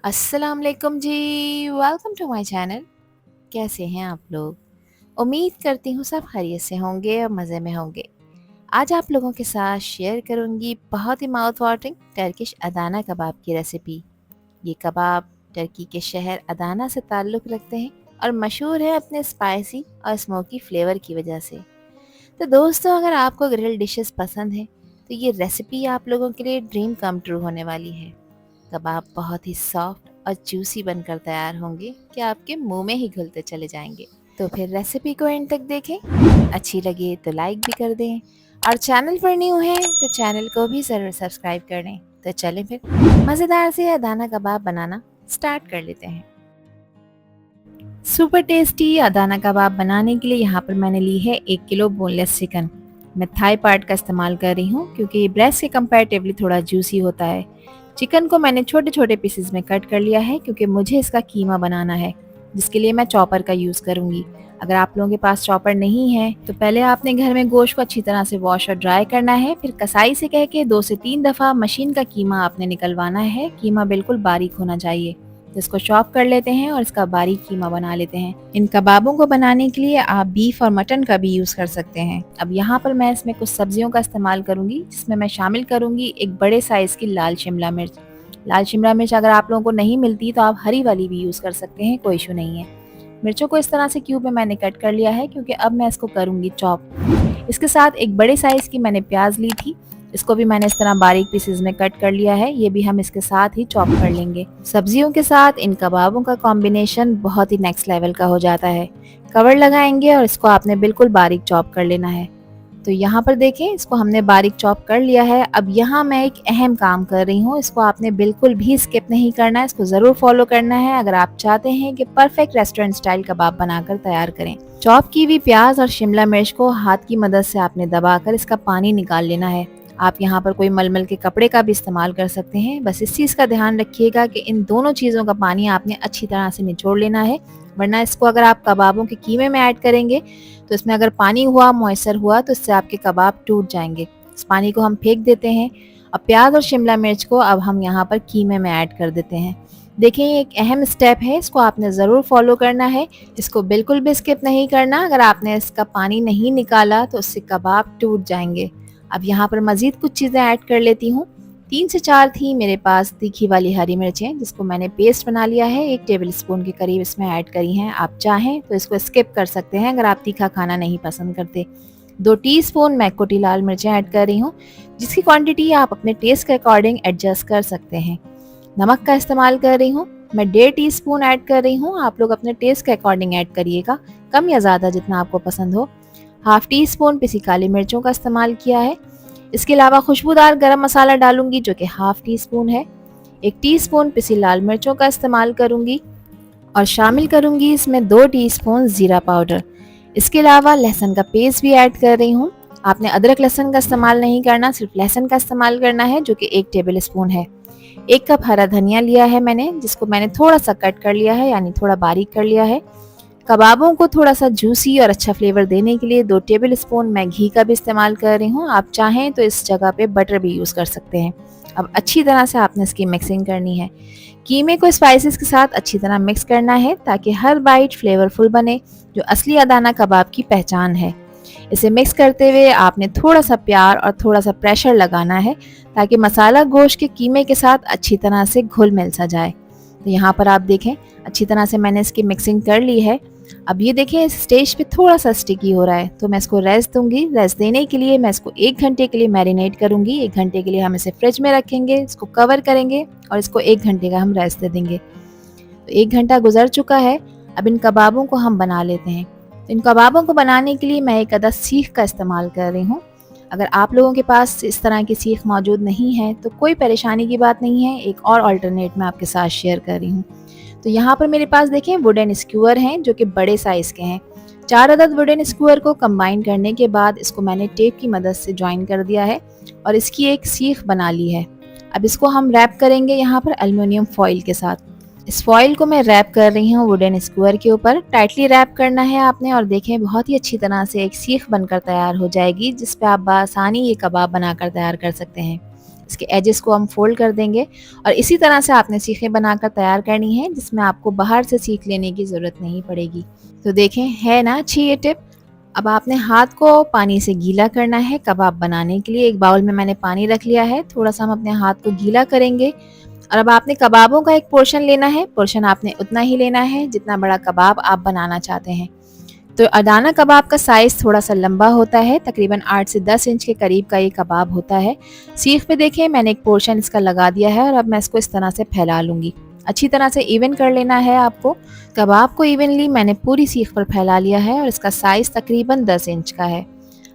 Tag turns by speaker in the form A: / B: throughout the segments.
A: अस्सलाम वालेकुम जी। Welcome to my channel. कैसे हैं आप लोग? उम्मीद करती हूँ सब खैरियत से होंगे और मज़े में होंगे। आज आप लोगों के साथ शेयर करूँगी बहुत ही माउथ वाटरिंग टर्किश अदाना कबाब की रेसिपी। ये कबाब टर्की के शहर अदाना से ताल्लुक़ रखते हैं और मशहूर है अपने स्पाइसी और स्मोकी फ्लेवर की वजह से। तो दोस्तों, अगर आपको ग्रिल डिशेस पसंद हैं तो ये रेसिपी आप लोगों के लिए ड्रीम कम ट्रू होने वाली है। कबाब बहुत ही सॉफ्ट और जूसी बनकर तैयार होंगे कि आपके मुंह में ही घुलते चले जाएंगे। तो फिर रेसिपी को एंड तक देखें, अच्छी लगे तो लाइक भी कर दें और चैनल पर न्यू हैं तो चैनल को भी ज़रूर सब्सक्राइब कर लें। तो चलें फिर मज़ेदार से अदाना कबाब बनाना स्टार्ट कर लेते हैं। सुपर टेस्टी अदाना कबाब बनाने के लिए यहाँ पर मैंने ली है 1 किलो बोनलेस चिकन। मैं थाई पार्ट का इस्तेमाल कर रही हूँ क्योंकि ब्रेस्ट के कंपैरेटिवली थोड़ा जूसी होता है। चिकन को मैंने छोटे छोटे पीसेस में कट कर लिया है क्योंकि मुझे इसका कीमा बनाना है, जिसके लिए मैं चॉपर का यूज़ करूँगी। अगर आप लोगों के पास चॉपर नहीं है तो पहले आपने घर में गोश्त को अच्छी तरह से वॉश और ड्राई करना है, फिर कसाई से कह के 2 से 3 दफ़ा मशीन का कीमा आपने निकलवाना है। कीमा बिल्कुल बारीक होना चाहिए। तो इसको चॉप कर लेते हैं और इसका बारीक कीमा बना लेते हैं। इन कबाबों को बनाने के लिए आप बीफ और मटन का भी यूज़ कर सकते हैं। अब यहाँ पर मैं इसमें कुछ सब्जियों का इस्तेमाल करूँगी, जिसमें मैं शामिल करूँगी एक बड़े साइज़ की लाल शिमला मिर्च। लाल शिमला मिर्च अगर आप लोगों को नहीं मिलती तो आप हरी वाली भी यूज़ कर सकते हैं, कोई इशू नहीं है। मिर्चों को इस तरह से क्यूब में मैंने कट कर लिया है क्योंकि अब मैं इसको करूँगी चॉप। इसके साथ एक बड़े साइज़ की मैंने प्याज ली थी, इसको भी मैंने इस तरह बारीक पीसेस में कट कर लिया है। ये भी हम इसके साथ ही चॉप कर लेंगे। सब्जियों के साथ इन कबाबों का कॉम्बिनेशन बहुत ही नेक्स्ट लेवल का हो जाता है। कवर लगाएंगे और इसको आपने बिल्कुल बारीक चॉप कर लेना है। तो यहाँ पर देखें, इसको हमने बारीक चॉप कर लिया है। अब यहाँ मैं एक अहम काम कर रही हूँ, इसको आपने बिल्कुल भी स्किप नहीं करना है, इसको ज़रूर फॉलो करना है अगर आप चाहते हैं कि परफेक्ट रेस्टोरेंट स्टाइल कबाब बनाकर तैयार करें। चॉप की हुई प्याज और शिमला मिर्च को हाथ की मदद से आपने दबाकर इसका पानी निकाल लेना है। आप यहाँ पर कोई मलमल के कपड़े का भी इस्तेमाल कर सकते हैं। बस इस चीज़ का ध्यान रखिएगा कि इन दोनों चीज़ों का पानी आपने अच्छी तरह से निचोड़ लेना है, वरना इसको अगर आप कबाबों के कीमे में ऐड करेंगे तो इसमें अगर पानी हुआ, मॉइस्चर हुआ तो इससे आपके कबाब टूट जाएंगे। इस पानी को हम फेंक देते हैं। अब प्याज और शिमला मिर्च को अब हम यहाँ पर कीमे में ऐड कर देते हैं। देखिए, ये एक अहम स्टेप है, इसको आपने ज़रूर फॉलो करना है, इसको बिल्कुल भी स्किप नहीं करना। अगर आपने इसका पानी नहीं निकाला तो उससे कबाब टूट जाएंगे। अब यहाँ पर मज़ीद कुछ चीज़ें ऐड कर लेती हूँ। 3 से 4 थी मेरे पास तीखी वाली हरी मिर्चें, जिसको मैंने पेस्ट बना लिया है। 1 टेबल स्पून के करीब इसमें ऐड करी हैं। आप चाहें तो इसको स्किप कर सकते हैं अगर आप तीखा खाना नहीं पसंद करते। 2 टीस्पून मैं कोटी लाल मिर्चें ऐड कर रही हूँ, जिसकी क्वांटिटी आप अपने टेस्ट के अकॉर्डिंग एडजस्ट कर सकते हैं। नमक का इस्तेमाल कर रही हूँ, मैं 1.5 टीस्पून ऐड कर रही हूँ। आप लोग अपने टेस्ट के अकॉर्डिंग ऐड करिएगा, कम या ज़्यादा जितना आपको पसंद हो। हाफ टी स्पून पिसी काली मिर्चों का इस्तेमाल किया है। इसके अलावा खुशबूदार गरम मसाला डालूंगी जो कि हाफ टी स्पून है। 1 टीस्पून पिसी लाल मिर्चों का इस्तेमाल करूंगी और शामिल करूंगी इसमें 2 टीस्पून जीरा पाउडर। इसके अलावा लहसुन का पेस्ट भी ऐड कर रही हूँ। आपने अदरक लहसुन का इस्तेमाल नहीं करना, सिर्फ लहसुन का इस्तेमाल करना है, जो कि 1 टेबल स्पून है। 1 कप हरा धनिया लिया है मैंने, जिसको मैंने थोड़ा सा कट कर लिया है, यानी थोड़ा बारीक कर लिया है। कबाबों को थोड़ा सा जूसी और अच्छा फ्लेवर देने के लिए 2 टेबल स्पून मैं घी का भी इस्तेमाल कर रही हूँ। आप चाहें तो इस जगह पे बटर भी यूज़ कर सकते हैं। अब अच्छी तरह से आपने इसकी मिक्सिंग करनी है। कीमे को स्पाइसेस के साथ अच्छी तरह मिक्स करना है ताकि हर बाइट फ्लेवरफुल बने, जो असली अदाना कबाब की पहचान है। इसे मिक्स करते हुए आपने थोड़ा सा प्यार और थोड़ा सा प्रेशर लगाना है ताकि मसाला गोश्त के कीमे के साथ अच्छी तरह से घुल मिल सा जाए। तो यहाँ पर आप देखें, अच्छी तरह से मैंने इसकी मिक्सिंग कर ली है। अब ये देखें, इस स्टेज पे थोड़ा सा स्टिकी हो रहा है, तो मैं इसको रेस्ट दूंगी। रेस्ट देने के लिए मैं इसको 1 घंटे के लिए मैरिनेट करूंगी। 1 घंटे के लिए हम इसे फ्रिज में रखेंगे, इसको कवर करेंगे और इसको 1 घंटे का हम रेस्ट दे देंगे। तो 1 घंटा गुजर चुका है। अब इन कबाबों को हम बना लेते हैं। तो इन कबाबों को बनाने के लिए मैं एक अदद सीख का इस्तेमाल कर रही हूँ। अगर आप लोगों के पास इस तरह की सीख मौजूद नहीं है तो कोई परेशानी की बात नहीं है, एक और अल्टरनेट मैं आपके साथ शेयर कर रही हूँ। तो यहाँ पर मेरे पास देखें वुडन स्क्यूअर हैं जो कि बड़े साइज़ के हैं। 4 अदद वुडन स्क्यूअर को कंबाइन करने के बाद इसको मैंने टेप की मदद से ज्वाइन कर दिया है और इसकी एक सीख बना ली है। अब इसको हम रैप करेंगे यहाँ पर एल्युमिनियम फॉइल के साथ। इस फॉइल को मैं रैप कर रही हूँ वुडन स्क्यूअर के ऊपर। टाइटली रैप करना है आपने और देखें बहुत ही अच्छी तरह से एक सीख बनकर तैयार हो जाएगी, जिस पे आप बआसानी ये कबाब बनाकर तैयार कर सकते हैं। इसके एजेस को हम फोल्ड कर देंगे और इसी तरह से आपने सीखें बनाकर तैयार करनी है, जिसमें आपको बाहर से सीख लेने की ज़रूरत नहीं पड़ेगी। तो देखें, है ना अच्छी ये टिप। अब आपने हाथ को पानी से गीला करना है कबाब बनाने के लिए। एक बाउल में मैंने पानी रख लिया है, थोड़ा सा हम अपने हाथ को गीला करेंगे और अब आपने कबाबों का एक पोर्शन लेना है। पोर्शन आपने उतना ही लेना है जितना बड़ा कबाब आप बनाना चाहते हैं। तो अडाना कबाब का साइज़ थोड़ा सा लंबा होता है, तकरीबन 8 से 10 इंच के करीब का ये कबाब होता है। सीख पे देखें, मैंने एक पोर्शन इसका लगा दिया है और अब मैं इसको इस तरह से फैला लूँगी। अच्छी तरह से इवन कर लेना है आपको। कबाब को इवनली मैंने पूरी सीख पर फैला लिया है और इसका साइज़ तकरीबन 10 इंच का है।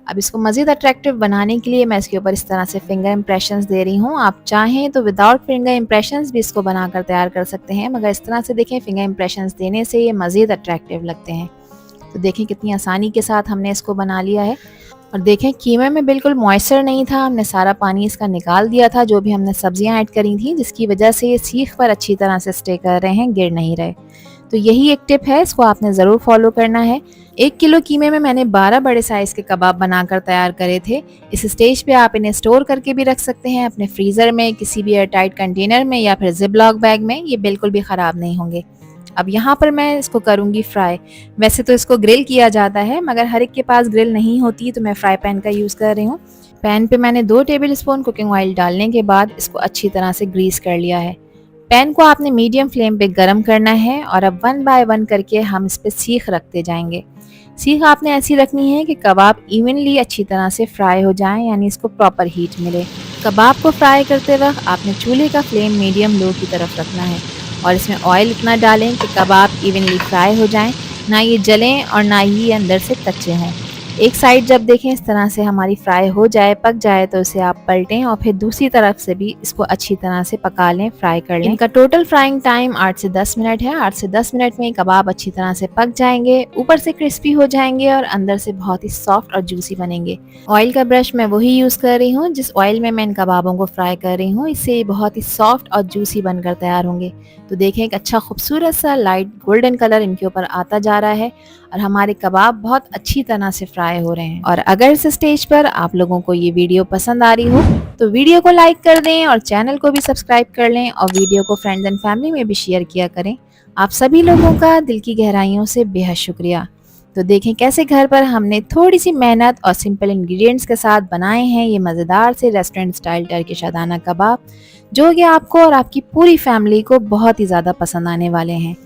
A: अब इसको मज़ीद अट्रैक्टिव बनाने के लिए मैं इसके ऊपर इस तरह से फिंगर इम्प्रेशंस दे रही हूँ। आप चाहें तो विदाउट फिंगर इम्प्रेशंस भी इसको बनाकर तैयार कर सकते हैं, मगर इस तरह से देखें, फिंगर इम्प्रेशंस देने से ये मज़ीद अट्रैक्टिव लगते हैं। तो देखें कितनी आसानी के साथ हमने इसको बना लिया है। और देखें, कीमे में बिल्कुल मॉइस्चर नहीं था, हमने सारा पानी इसका निकाल दिया था जो भी हमने सब्जियां ऐड करी थी, जिसकी वजह से ये सीख पर अच्छी तरह से स्टे कर रहे हैं, गिर नहीं रहे। तो यही एक टिप है, इसको आपने ज़रूर फॉलो करना है। 1 किलो कीमे में मैंने 12 बड़े साइज़ के कबाब बनाकर तैयार करे थे। इस स्टेज पे आप इन्हें स्टोर करके भी रख सकते हैं अपने फ्रीज़र में, किसी भी एयरटाइट कंटेनर में या फिर जिपलॉक बैग में। ये बिल्कुल भी ख़राब नहीं होंगे। अब यहाँ पर मैं इसको करूँगी फ्राई। वैसे तो इसको ग्रिल किया जाता है, मगर हर एक के पास ग्रिल नहीं होती, तो मैं फ्राई पैन का यूज़ कर रही हूँ। पैन पे मैंने 2 टेबल स्पून कुकिंग ऑयल डालने के बाद इसको अच्छी तरह से ग्रीस कर लिया है। पैन को आपने मीडियम फ्लेम पे गरम करना है और अब 1 बाय 1 करके हम इस पे सीख रखते जाएंगे। सीख आपने ऐसी रखनी है कि कबाब इवनली अच्छी तरह से फ्राई हो जाएं, यानी इसको प्रॉपर हीट मिले। कबाब को फ्राई करते वक्त आपने चूल्हे का फ्लेम मीडियम लो की तरफ रखना है और इसमें ऑयल इतना डालें कि कबाब इवनली फ्राई हो जाएं, ना ये जलें और ना ही अंदर से कच्चे हों। एक साइड जब देखें इस तरह से हमारी फ्राई हो जाए, पक जाए, तो इसे आप पलटें और फिर दूसरी तरफ से भी इसको अच्छी तरह से पका लें, फ्राई कर लें। इनका टोटल फ्राइंग टाइम 8 से 10 मिनट है। 8 से 10 मिनट में कबाब अच्छी तरह से पक जाएंगे, ऊपर से क्रिस्पी हो जाएंगे और अंदर से बहुत ही सॉफ्ट और जूसी बनेंगे। ऑयल का ब्रश मैं वही यूज़ कर रही हूँ जिस ऑयल में मैं इन कबाबों को फ्राई कर रही हूँ। इससे बहुत ही सॉफ्ट और जूसी बनकर तैयार होंगे। तो देखें, एक अच्छा खूबसूरत सा लाइट गोल्डन कलर इनके ऊपर आता जा रहा है और हमारे कबाब बहुत अच्छी तरह से फ्राई हो रहे हैं। और अगर इस स्टेज पर आप लोगों को ये वीडियो पसंद आ रही हो तो वीडियो को लाइक कर दें और चैनल को भी सब्सक्राइब कर लें और वीडियो को फ्रेंड्स एंड फैमिली में भी शेयर किया करें। आप सभी लोगों का दिल की गहराइयों से बेहद शुक्रिया। तो देखें कैसे घर पर हमने थोड़ी सी मेहनत और सिंपल इंग्रेडिएंट्स के साथ बनाए हैं ये मज़ेदार से रेस्टोरेंट स्टाइल टर्किश अडाना कबाब, जो कि आपको और आपकी पूरी फैमिली को बहुत ही ज़्यादा पसंद आने वाले हैं।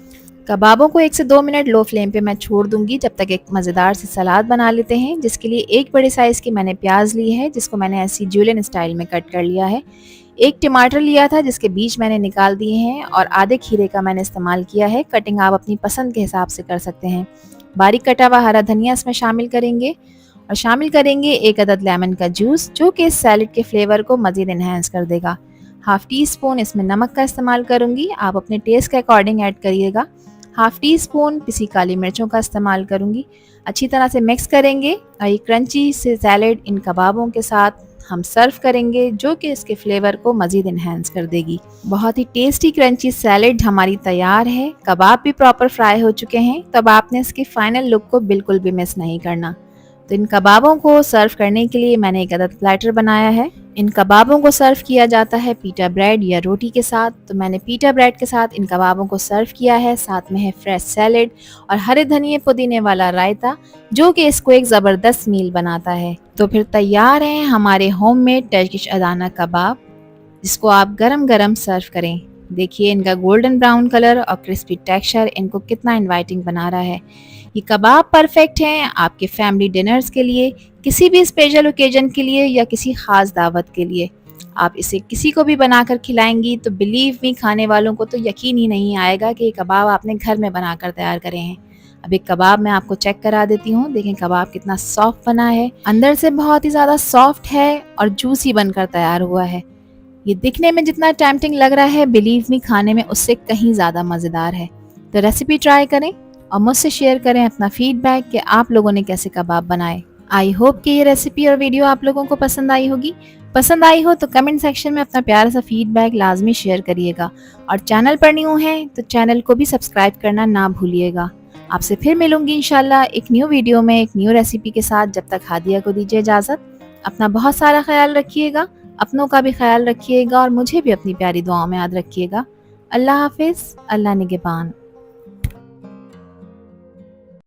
A: कबाबों को 1 से 2 मिनट लो फ्लेम पे मैं छोड़ दूंगी, जब तक एक मज़ेदार सी सलाद बना लेते हैं, जिसके लिए 1 बड़े साइज़ की मैंने प्याज ली है, जिसको मैंने ऐसी जूलियन स्टाइल में कट कर लिया है। 1 टमाटर लिया था जिसके बीज मैंने निकाल दिए हैं और आधे खीरे का मैंने इस्तेमाल किया है। कटिंग आप अपनी पसंद के हिसाब से कर सकते हैं। बारीक कटा हुआ हरा धनिया इसमें शामिल करेंगे और शामिल करेंगे 1 अदद लेमन का जूस, जो कि इस सैलेड के फ्लेवर को मज़ीद इन्हेंस कर देगा। हाफ टी स्पून इसमें नमक का इस्तेमाल करूँगी, आप अपने टेस्ट के अकॉर्डिंग ऐड करिएगा। हाफ टी स्पून पिसी काली मिर्चों का इस्तेमाल करूँगी। अच्छी तरह से मिक्स करेंगे और ये क्रंची से सैलेड इन कबाबों के साथ हम सर्व करेंगे, जो कि इसके फ्लेवर को मज़ीद इन्हेंस कर देगी। बहुत ही टेस्टी क्रंची सैलेड हमारी तैयार है। कबाब भी प्रॉपर फ्राई हो चुके हैं, तब आपने इसकी फाइनल लुक को बिल्कुल भी मिस नहीं करना। तो इन कबाबों को सर्व करने के लिए मैंने एक अदद प्लेटर बनाया है। इन कबाबों को सर्व किया जाता है पीटा ब्रेड या रोटी के साथ, तो मैंने पीटा ब्रेड के साथ इन कबाबों को सर्व किया है। साथ में है फ्रेश सैलेड और हरे धनिए पुदीने वाला रायता, जो कि इसको एक ज़बरदस्त मील बनाता है। तो फिर तैयार हैं हमारे होममेड टर्किश अडाना कबाब, जिसको आप गरम गरम सर्व करें। देखिए इनका गोल्डन ब्राउन कलर और क्रिस्पी टेक्सचर इनको कितना इनवाइटिंग बना रहा है। ये कबाब परफेक्ट हैं आपके फैमिली डिनर्स के लिए, किसी भी स्पेशल ओकेजन के लिए या किसी ख़ास दावत के लिए। आप इसे किसी को भी बनाकर खिलाएंगी तो बिलीव मी, खाने वालों को तो यकीन ही नहीं आएगा कि ये कबाब आपने घर में बनाकर तैयार करे हैं। अब एक कबाब मैं आपको चेक करा देती हूँ। देखें कबाब कितना सॉफ्ट बना है, अंदर से बहुत ही ज़्यादा सॉफ्ट है और जूसी बनकर तैयार हुआ है। ये दिखने में जितना टेम्पटिंग लग रहा है, बिलीव मी खाने में उससे कहीं ज़्यादा मज़ेदार है। तो रेसिपी ट्राई करें और मुझसे शेयर करें अपना फीडबैक कि आप लोगों ने कैसे कबाब बनाए। आई होप कि ये रेसिपी और वीडियो आप लोगों को पसंद आई होगी। पसंद आई हो तो कमेंट सेक्शन में अपना प्यारा सा फीडबैक लाजमी शेयर करिएगा और चैनल पर न्यू हैं तो चैनल को भी सब्सक्राइब करना ना भूलिएगा। आपसे फिर मिलूंगी इंशाल्लाह एक न्यू वीडियो में एक न्यू रेसिपी के साथ। जब तक हादिया को दीजिए इजाज़त। अपना बहुत सारा ख्याल रखिएगा। अपनों का भी ख्याल रखिएगा और मुझे भी अपनी प्यारी दुआओं में याद रखिएगा। अल्लाह हाफिज़, अल्लाह निगहबान।